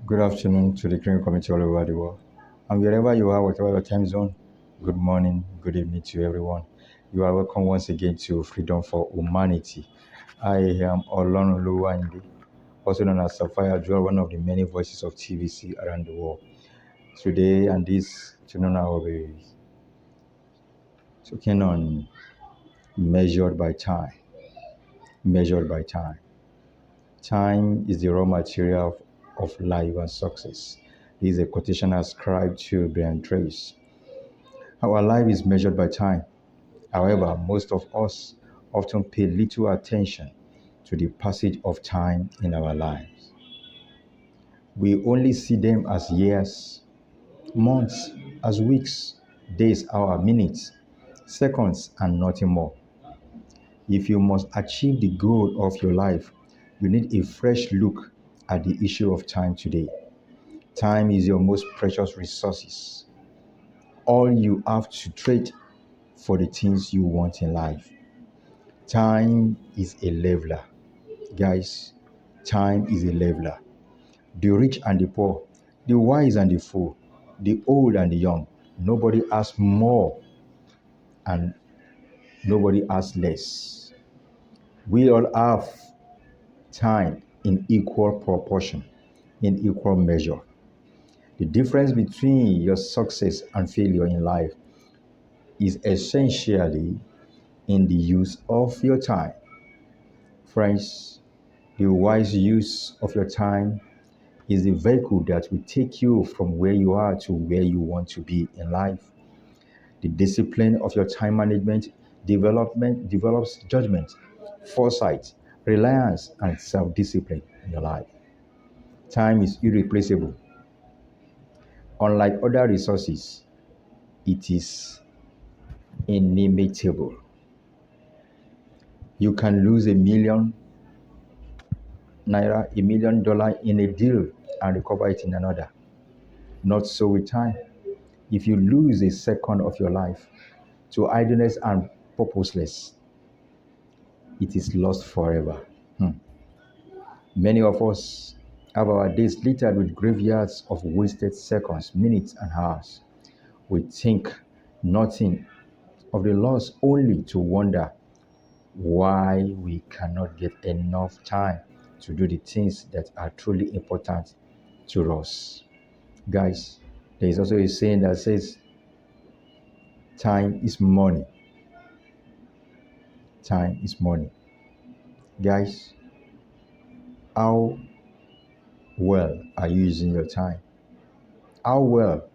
Good afternoon to the Green Community all over the world. And wherever you are, whatever your time zone, good morning, good evening to everyone. You are welcome once again to Freedom for Humanity. I am Olorun Oluwayinde, also known as Sapphire Jewel, one of the many voices of TBC around the world. Today and this afternoon, I will be talking on measured by time. Measured by time. Time is the raw material of life and success. This is a quotation ascribed to Brian Tracy. Our life is measured by time. However, most of us often pay little attention to the passage of time in our lives. We only see them as years, months, as weeks, days, hours, minutes, seconds, and nothing more. If you must achieve the goal of your life, you need a fresh look at the issue of time today. Time is your most precious resources. All you have to trade for the things you want in life. Time is a leveler. Guys, time is a leveler. The rich and the poor, the wise and the fool, the old and the young, nobody has more and nobody has less. We all have time in equal proportion, in equal measure. The difference between your success and failure in life is essentially in the use of your time. Friends, the wise use of your time is the vehicle that will take you from where you are to where you want to be in life. The discipline of your time management develops judgment, foresight, reliance, and self-discipline in your life. Time is irreplaceable. Unlike other resources, it is inimitable. You can lose ₦1 million, $1 million in a deal and recover it in another. Not so with time. If you lose a second of your life to idleness and purposeless, it is lost forever. Many of us have our days littered with graveyards of wasted seconds, minutes, and hours. We think nothing of the loss only to wonder why we cannot get enough time to do the things that are truly important to us. Guys, there is also a saying that says, time is money. Time is money. Guys, how well are you using your time? How well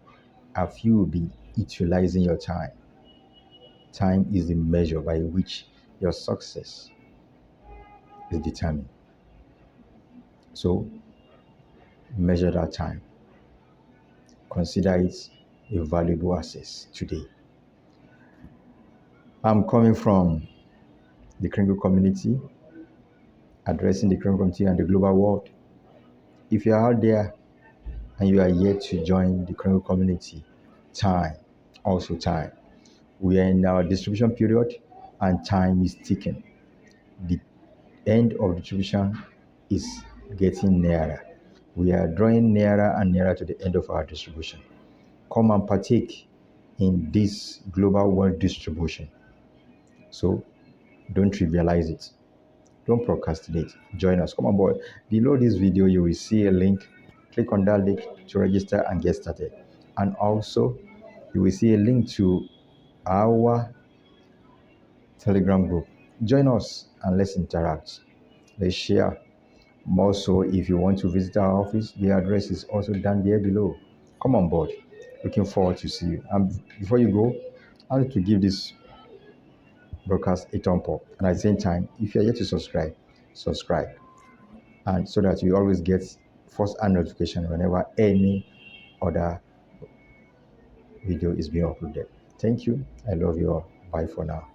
have you been utilizing your time? Time is the measure by which your success is determined. So, measure that time. Consider it a valuable asset today. I'm coming from the Kringle community, addressing the Kringle community and the global world. If you are out there and you are yet to join the Kringle community, time, also time. We are in our distribution period and time is ticking. The end of distribution is getting nearer. We are drawing nearer and nearer to the end of our distribution. Come and partake in this global world distribution. So don't trivialize it. Don't procrastinate. Join us. Come on board. Below this video, you will see a link. Click on that link to register and get started. And also, you will see a link to our Telegram group. Join us and let's interact. Let's share. More so, if you want to visit our office, the address is also down there below. Come on board. Looking forward to see you. And before you go, I want to give this broadcast a thumb up. And at the same time, if you're yet to subscribe. And so that you always get first-hand notification whenever any other video is being uploaded. Thank you. I love you all. Bye for now.